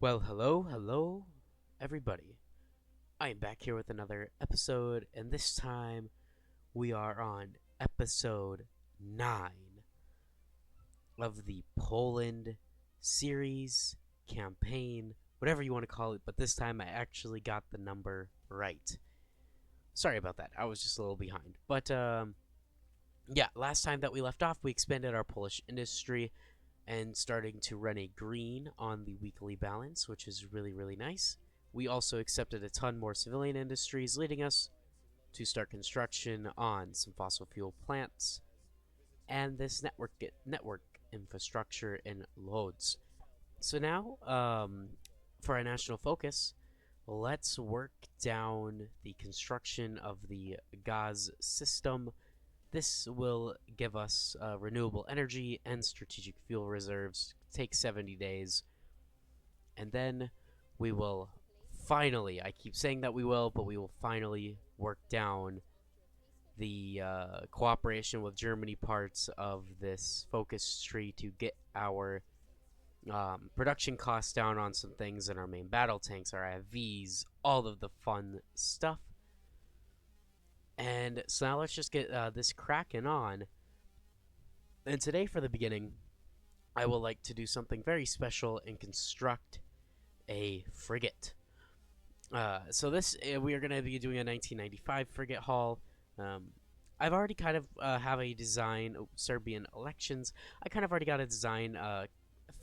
Well, hello, everybody. I am back here with another episode, and this time we are on episode 9 of the Poland series, campaign, whatever you want to call it, but this time I actually got the number right. Sorry about that, I was just a little behind. But yeah, last time that we left off, we expanded our Polish industry and starting to run a green on the weekly balance, which is really nice. We also accepted a ton more civilian industries, leading us to start construction on some fossil fuel plants and this network infrastructure in Lodz. So now, for our national focus, let's work down the construction of the gas system. This will give us renewable energy and strategic fuel reserves. Take 70 days. And then we will finally, I keep saying that we will, but we will finally work down the cooperation with Germany parts of this focus tree to get our production costs down on some things in our main battle tanks, our IVs, all of the fun stuff. And so now let's just get this cracking on. And today, for the beginning, I will like to do something very special and construct a frigate. So this we are going to be doing a 1995 frigate haul. Um, I've already kind of have a design. Serbian elections. I kind of already got a design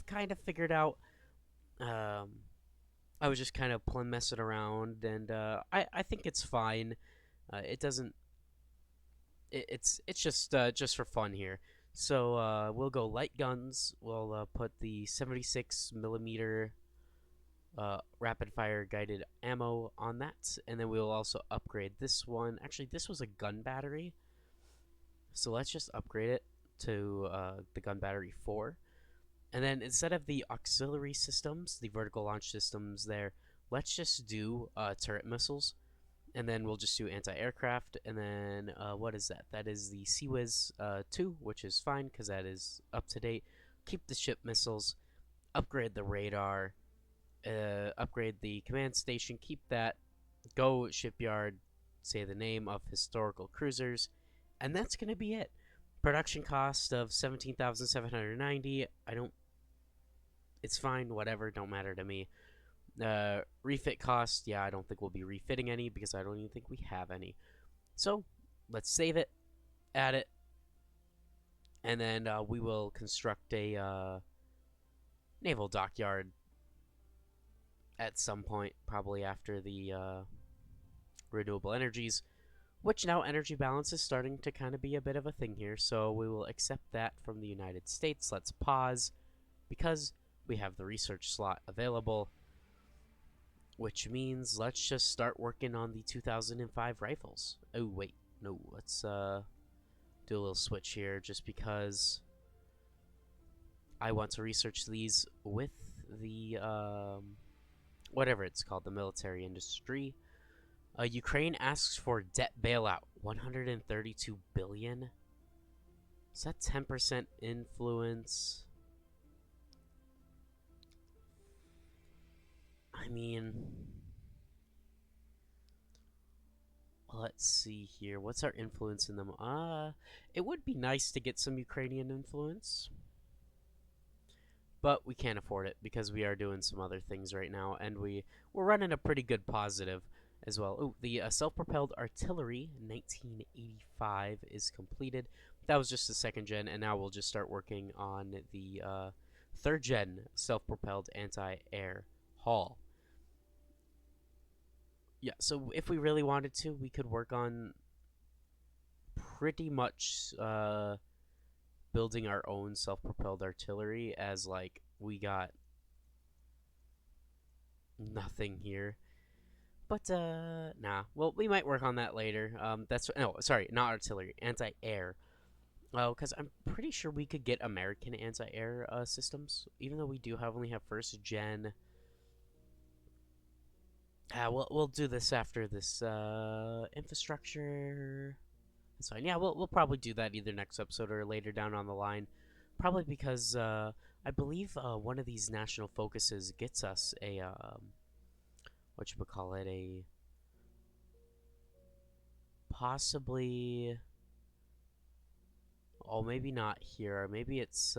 kind of figured out. Um, I was just kind of messing around, and I think it's fine. It doesn't. It's just for fun here. So we'll go light guns. We'll put the 76 millimeter rapid fire guided ammo on that, and then we will also upgrade this one. Actually, this was a gun battery, so let's just upgrade it to the gun battery 4. And then instead of the auxiliary systems, the vertical launch systems there, let's just do turret missiles. And then we'll just do anti-aircraft. And then what is that? That is the Sea-Wiz 2, which is fine because that is up to date. Keep the ship missiles, upgrade the radar, upgrade the command station, keep that, go shipyard, say the name of historical cruisers, and that's going to be it. Production cost of 17,790. I don't. It's fine, whatever, don't matter to me. Refit cost, yeah, I don't think we'll be refitting any because I don't even think we have any. So let's save it, add it, and then we will construct a naval dockyard at some point, probably after the renewable energies, which now energy balance is starting to kind of be a bit of a thing here. So we will accept that from the United States. Let's pause because we have the research slot available, which means let's just start working on the 2005 rifles. Oh, wait, no, let's do a little switch here just because I want to research these with the whatever it's called, the military industry. Ukraine asks for debt bailout, 132 billion. Is that 10% influence? I mean, let's see here. What's our influence in them? It would be nice to get some Ukrainian influence, but we can't afford it because we are doing some other things right now, and we're running a pretty good positive as well. Oh, the self-propelled artillery 1985 is completed. That was just the second gen, and now we'll just start working on the third gen self-propelled anti-air hull. Yeah, so if we really wanted to, we could work on pretty much building our own self-propelled artillery, as like we got nothing here. But nah. Well, we might work on that later. That's no, sorry, not artillery, anti-air. Well, because I'm pretty sure we could get American anti-air systems, even though we do have only have first gen. We'll do this after this infrastructure. That's fine. Yeah, we'll probably do that either next episode or later down on the line. Probably because I believe one of these national focuses gets us a what you would call it, a possibly, oh, maybe not here, maybe it's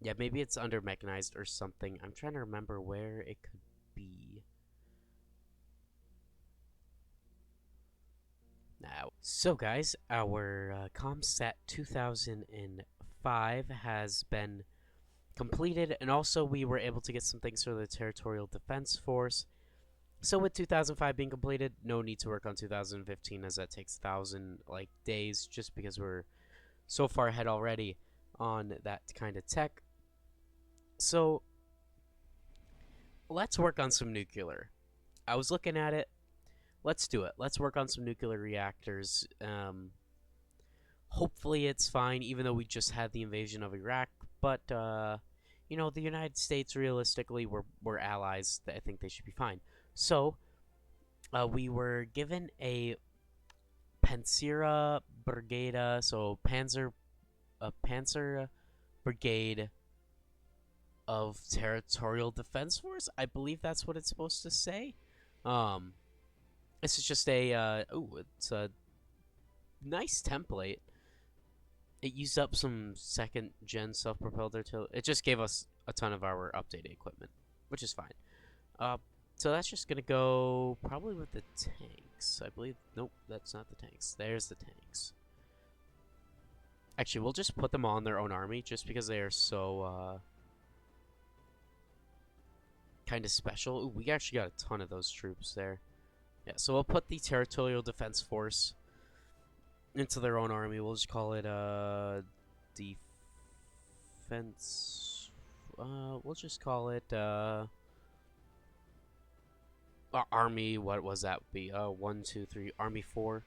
yeah, maybe it's under mechanized or something. I'm trying to remember where it could be now. So guys, our ComSat 2005 has been completed, and also we were able to get some things for the Territorial Defense Force. So with 2005 being completed, no need to work on 2015, as that takes 1,000 like days, just because we're so far ahead already on that kind of tech. So let's work on some nuclear. I was looking at it. Let's do it. Let's work on some nuclear reactors. Hopefully it's fine, even though we just had the invasion of Iraq. But you know, the United States, realistically, we're allies. I think they should be fine. So we were given a Panzera Brigada, so Panzer Brigade of Territorial Defense Force. I believe that's what it's supposed to say. Um, this is just a it's a nice template. It used up some second gen self propelled artillery. It just gave us a ton of our updated equipment, which is fine. Uh, so that's just gonna go probably with the tanks. I believe. Nope, that's not the tanks. There's the tanks. Actually, we'll just put them on their own army, just because they are so kind of special. Ooh, we actually got a ton of those troops there. Yeah, so we'll put the Territorial Defense Force into their own army. We'll just call it defense. We'll just call it army. What was that? Be 1, 2, 3. Army 4.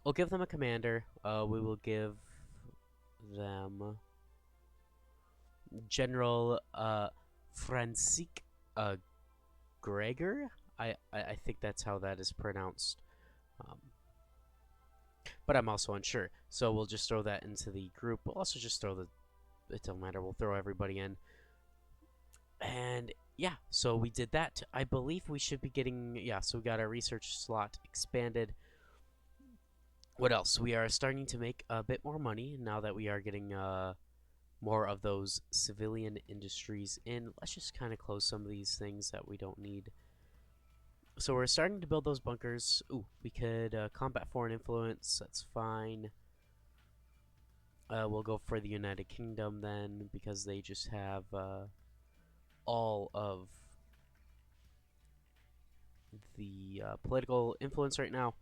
We'll give them a commander. We will give them General Francisque Gregor. I think that's how that is pronounced. Um, but I'm also unsure. So we'll just throw that into the group. We'll also just throw the. It don't matter. We'll throw everybody in. And yeah, so we did that. I believe we should be getting. Yeah, so we got our research slot expanded. What else? We are starting to make a bit more money now that we are getting more of those civilian industries in. Let's just kind of close some of these things that we don't need. So we're starting to build those bunkers. Ooh, we could combat foreign influence. That's fine. We'll go for the United Kingdom then, because they just have all of the political influence right now,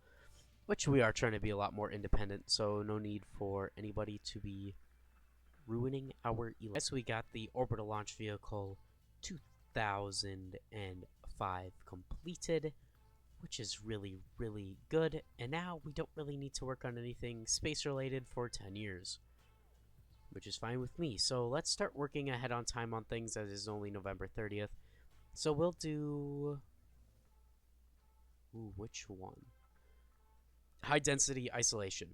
which we are trying to be a lot more independent, so no need for anybody to be ruining our elite. So we got the orbital launch vehicle 2005 completed, which is really, really good. And now we don't really need to work on anything space related for 10 years, which is fine with me. So let's start working ahead on time on things, as is only November 30th. So we'll do. Ooh, which one? High density isolation.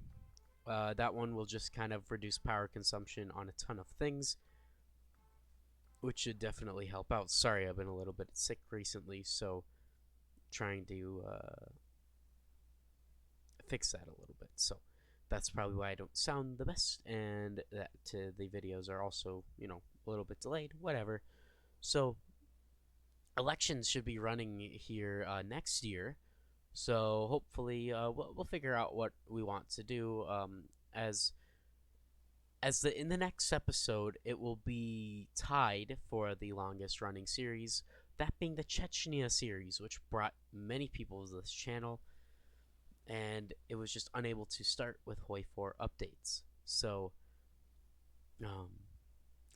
That one will just kind of reduce power consumption on a ton of things, which should definitely help out. Sorry, I've been a little bit sick recently, so trying to fix that a little bit. So that's probably why I don't sound the best, and that the videos are also, you know, a little bit delayed, whatever. So elections should be running here next year, so hopefully we'll figure out what we want to do. As in the next episode, it will be tied for the longest running series, that being the Chechnya series, which brought many people to this channel, and it was just unable to start with Hoi4 updates. So,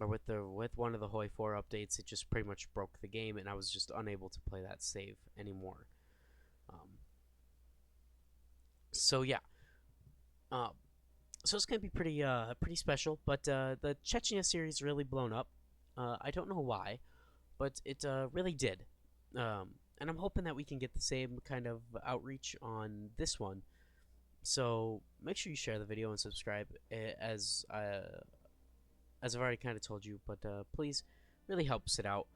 or with one of the Hoi4 updates, it just pretty much broke the game, and I was just unable to play that save anymore. So yeah, so it's gonna be pretty special. But the Chechnya series really blown up. I don't know why, but it really did. And I'm hoping that we can get the same kind of outreach on this one. So make sure you share the video and subscribe, as I've already kind of told you. But please, really helps it out.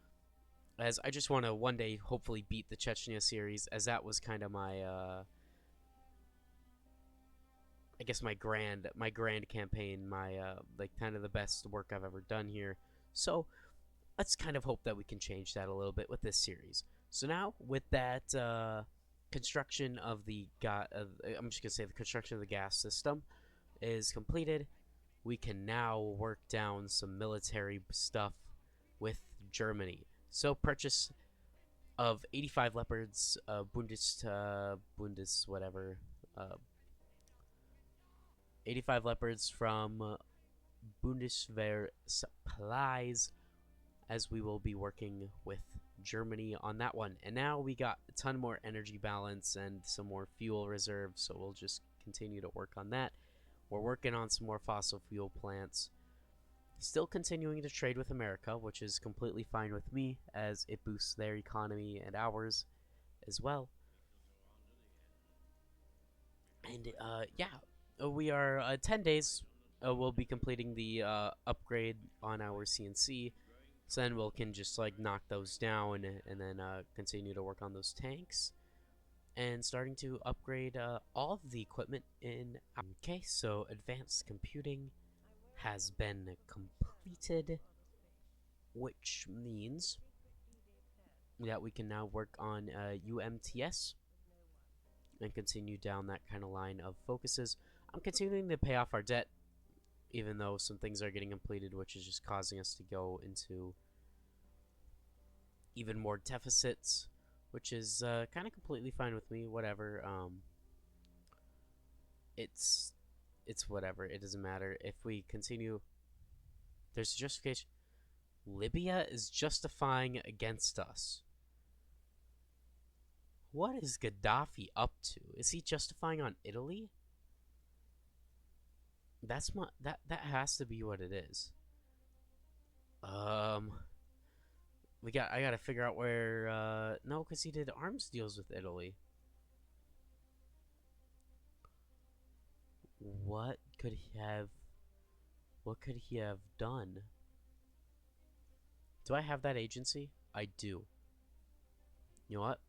As I just want to one day hopefully beat the Chechnya series, as that was kind of my I guess my grand campaign, my like kind of the best work I've ever done here. So let's kind of hope that we can change that a little bit with this series. So now with that construction of I'm just gonna say the construction of the gas system is completed. We can now work down some military stuff with Germany. So purchase of 85 Leopards, Bundes whatever, uh, 85 Leopards from Bundeswehr Supplies, as we will be working with Germany on that one. And now we got a ton more energy balance and some more fuel reserves, so we'll just continue to work on that. We're working on some more fossil fuel plants. Still continuing to trade with America, which is completely fine with me, as it boosts their economy and ours as well. And yeah, we are 10 days. We'll be completing the upgrade on our CNC. So then we can just like knock those down and then continue to work on those tanks and starting to upgrade all of the equipment in. Okay, so advanced computing has been completed, which means that we can now work on UMTS and continue down that kind of line of focuses. I'm continuing to pay off our debt, even though some things are getting completed, which is just causing us to go into even more deficits, which is kind of completely fine with me. Whatever. It's whatever. It doesn't matter if we continue. There's a justification. Libya is justifying against us. What is Gaddafi up to? Is he justifying on Italy? That has to be what it is. Um, I gotta figure out where. No, because he did arms deals with Italy. What could he have? What could he have done? Do I have that agency? I do. You know what?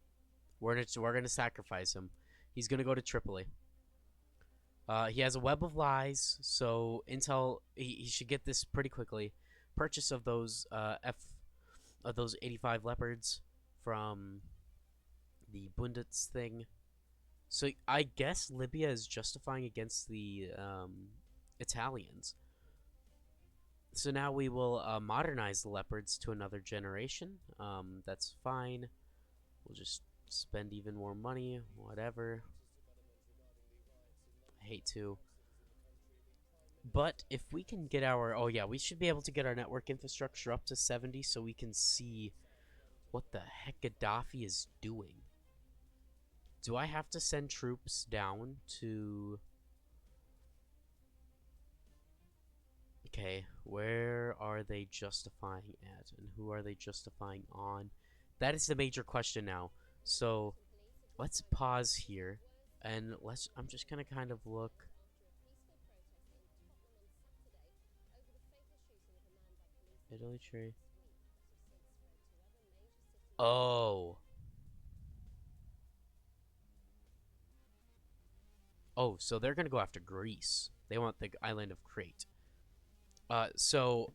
We're gonna sacrifice him. He's gonna go to Tripoli. He has a web of lies, so Intel he should get this pretty quickly. Purchase of those of those 85 leopards from the Bundits thing. So I guess Libya is justifying against the Italians. So now we will modernize the leopards to another generation. That's fine. We'll just spend even more money, whatever. I hate to. But if we can get our... Oh yeah, we should be able to get our network infrastructure up to 70 so we can see what the heck Gaddafi is doing. Do I have to send troops down to... Okay, where are they justifying at? And who are they justifying on? That is the major question now. So, let's pause here. And I'm just gonna kind of look... Italy tree. Oh. Oh, so they're gonna go after Greece. They want the island of Crete. So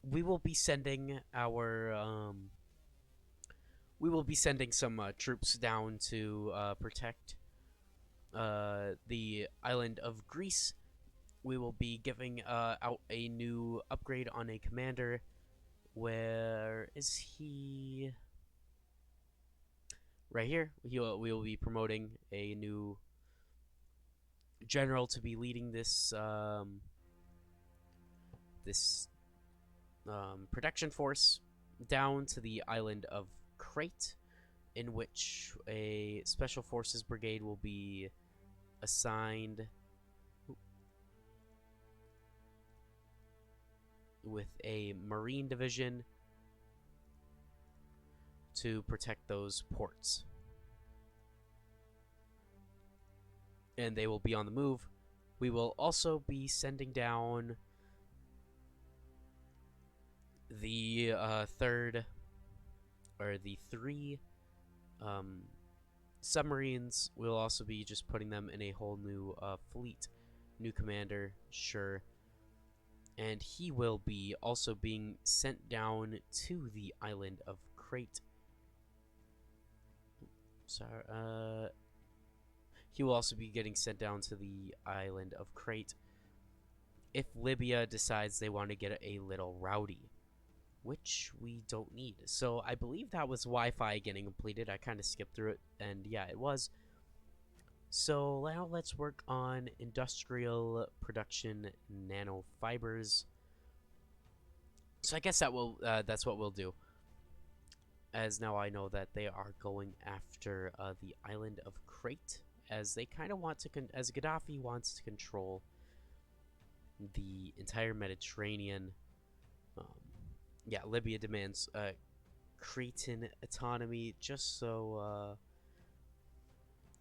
we will be sending our we will be sending some troops down to protect the island of Greece. We will be giving out a new upgrade on a commander. Where is he? Right here. We will be promoting a new general to be leading this protection force down to the island of Crete, in which a special forces brigade will be assigned with a marine division to protect those ports. and they will be on the move. We will also be sending down the third or the three um, submarines. We'll also be just putting them in a whole new fleet. New commander, sure. And he will be also being sent down to the island of Crete. Sorry, he will also be getting sent down to the island of Crete if Libya decides they want to get a little rowdy, which we don't need. So I believe that was Wi-Fi getting completed. I kind of skipped through it, and yeah, it was. So now let's work on industrial production nanofibers. So I guess that's what we'll do. As now I know that they are going after the island of Crete, as they kind of want to, as Gaddafi wants to control the entire Mediterranean. Um, yeah, Libya demands Cretan autonomy, just so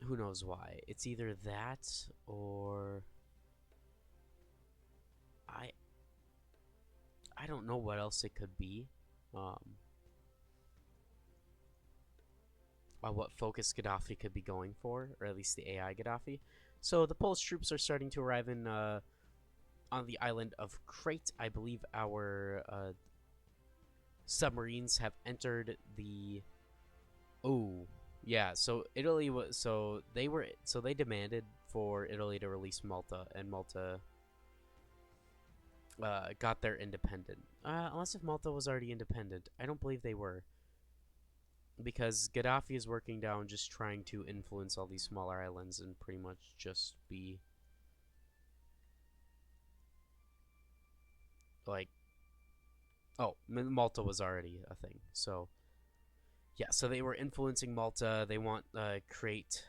who knows why. It's either that or I I don't know what else it could be. Um, what focus Gaddafi could be going for, or at least the AI Gaddafi. So the Polish troops are starting to arrive in on the island of Crete. I believe our submarines have entered the. Oh, yeah. So Italy was. So they demanded for Italy to release Malta, and Malta got their independent. Unless if Malta was already independent, I don't believe they were, because Gaddafi is working down, just trying to influence all these smaller islands and pretty much just be like, oh, Malta was already a thing. So yeah, so they were influencing Malta. They want Crete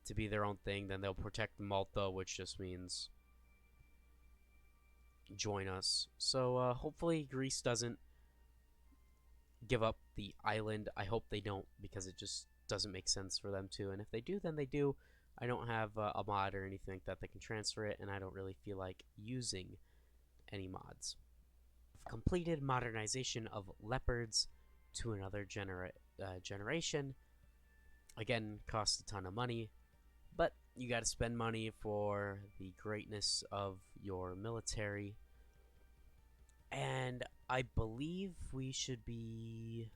to be their own thing. Then they'll protect Malta, which just means join us. So hopefully Greece doesn't give up the island. I hope they don't, because it just doesn't make sense for them to. And if they do, then they do. I don't have a mod or anything like that can transfer it, and I don't really feel like using any mods. Completed modernization of leopards to another generation. Again, costs a ton of money, but you got to spend money for the greatness of your military. And I believe we should be.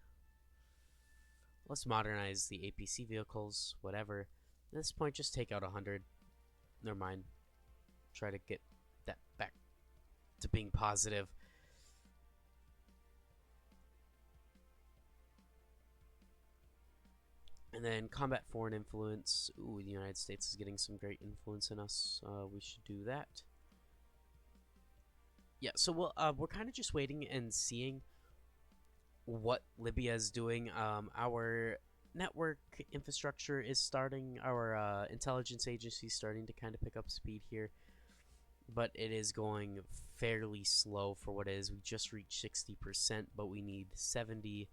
Let's modernize the APC vehicles, whatever. At this point, just take out 100. Never mind. Try to get that back to being positive. And then combat foreign influence. Ooh, the United States is getting some great influence in us. We should do that. Yeah, so we're kind of just waiting and seeing what Libya is doing. Our network infrastructure is starting. Our intelligence agency is starting to kind of pick up speed here, but it is going fairly slow for what it is. We just reached 60%, but we need 70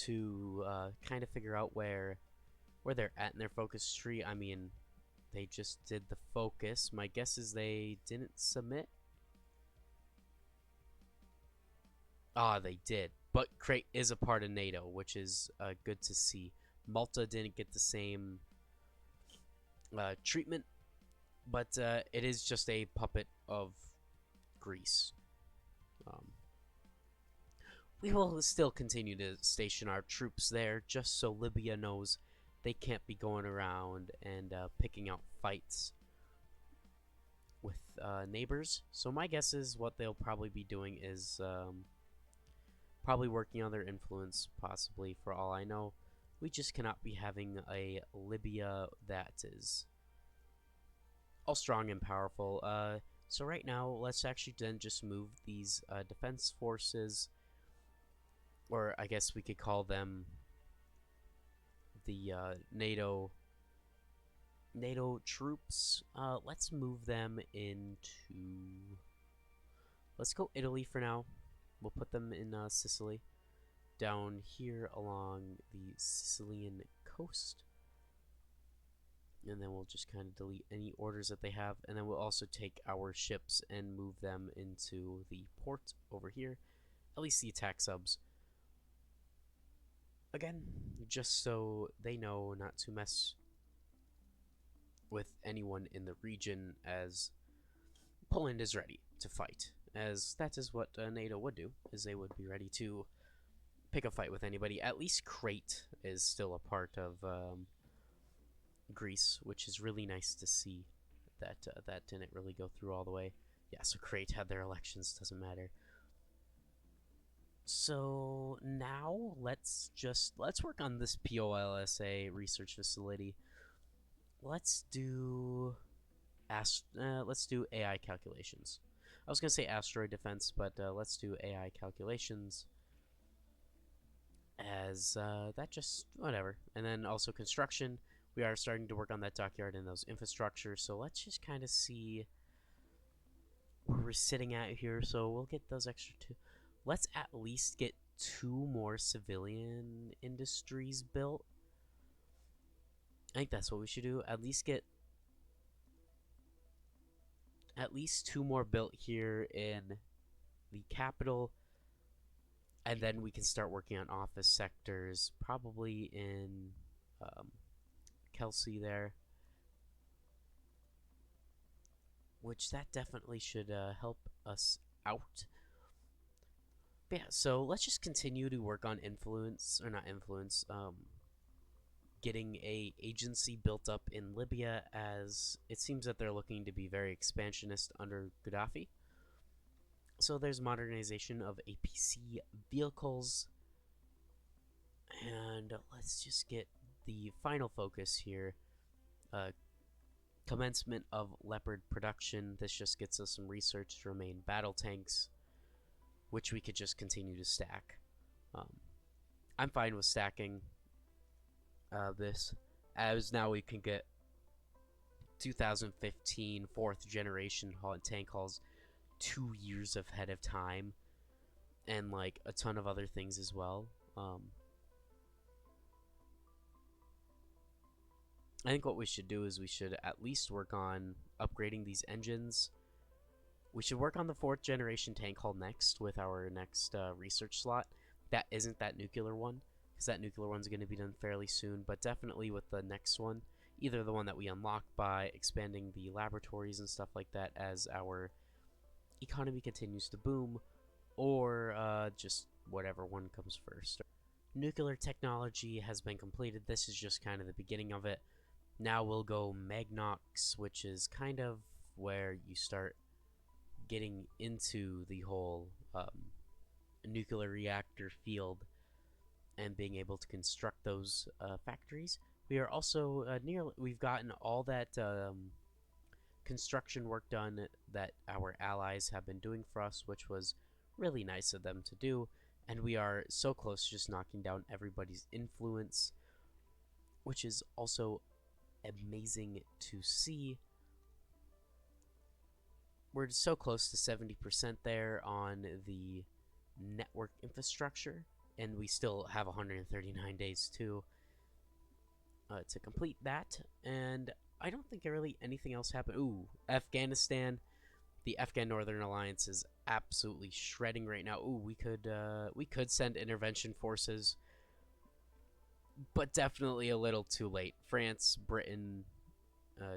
to kind of figure out where they're at in their focus tree. I mean, they just did the focus. My guess is they didn't submit. Ah, they did. But Crete is a part of NATO, which is good to see. Malta didn't get the same treatment, but it is just a puppet of Greece. Um, we will still continue to station our troops there, just so Libya knows they can't be going around and picking out fights with neighbors. So my guess is what they'll probably be doing is probably working on their influence, possibly, for all I know. We just cannot be having a Libya that is all strong and powerful. So right now, let's actually then just move these defense forces, or I guess we could call them the NATO troops. Let's move them into. Let's go Italy for now. We'll put them in Sicily, down here along the Sicilian coast. and then we'll just kind of delete any orders that they have, and then we'll also take our ships and move them into the port over here, at least the attack subs. Again, just so they know not to mess with anyone in the region, as Poland is ready to fight, as that is what NATO would do, is they would be ready to pick a fight with anybody. At least Crete is still a part of Greece, which is really nice to see that that didn't really go through all the way. Yeah, so Crete had their elections, doesn't matter. So now let's work on this POLSA research facility. Let's do AI calculations. I was gonna say asteroid defense, but let's do AI calculations, as that just whatever. And then also construction. We are starting to work on that dockyard and those infrastructures. So let's just kind of see where we're sitting at here. So we'll get those extra two. Let's at least get 2 more civilian industries built. I think that's what we should do. At least get at least 2 more built here in the capital, and then we can start working on office sectors, probably in Kelsey there, which that definitely should help us out. But yeah, so let's just continue to work on influence, or not influence, getting a agency built up in Libya, as it seems that they're looking to be very expansionist under Gaddafi. So there's modernization of APC vehicles, and let's just get the final focus here. Commencement of Leopard production. This just gets us some research to remain battle tanks, which we could just continue to stack. I'm fine with stacking this, as now we can get 2015 4th generation tank hulls 2 years ahead of time, and like a ton of other things as well. I think what we should do is we should at least work on upgrading these engines. We should work on the 4th generation tank hull next with our next research slot. That isn't that nuclear one, because that nuclear one's going to be done fairly soon, but definitely with the next one, either the one that we unlock by expanding the laboratories and stuff like that as our economy continues to boom, or just whatever one comes first. Nuclear technology has been completed. This is just kind of the beginning of it. Now we'll go Magnox, which is kind of where you start getting into the whole nuclear reactor field and being able to construct those factories. We are also we've gotten all that construction work done that our allies have been doing for us, which was really nice of them to do, and we are so close to just knocking down everybody's influence, which is also amazing to see. We're so close to 70% there on the network infrastructure, and we still have 139 days to complete that. And I don't think really anything else happened. Ooh, Afghanistan. The Afghan Northern Alliance is absolutely shredding right now. Ooh, we could send intervention forces, but definitely a little too late. France, Britain,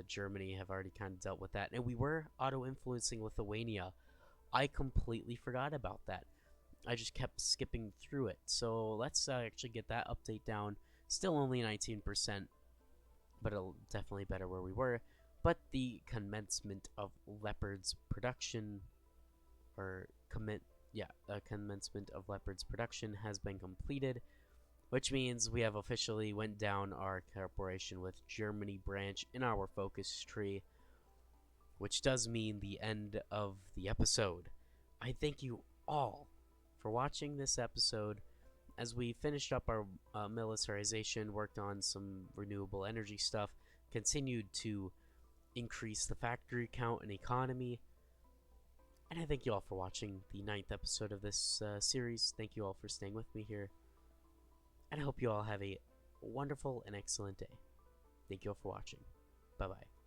Germany have already kind of dealt with that, and we were auto-influencing Lithuania. I completely forgot about that. I just kept skipping through it. So let's actually get that update down. Still only 19%, but definitely better where we were. But the commencement of Leopard's production, or commencement of Leopard's production has been completed, which means we have officially went down our cooperation with Germany branch in our focus tree, which does mean the end of the episode. I thank you all for watching this episode as we finished up our militarization, worked on some renewable energy stuff, continued to increase the factory count and economy. And I thank you all for watching the 9th episode of this series. Thank you all for staying with me here. And I hope you all have a wonderful and excellent day. Thank you all for watching. Bye bye.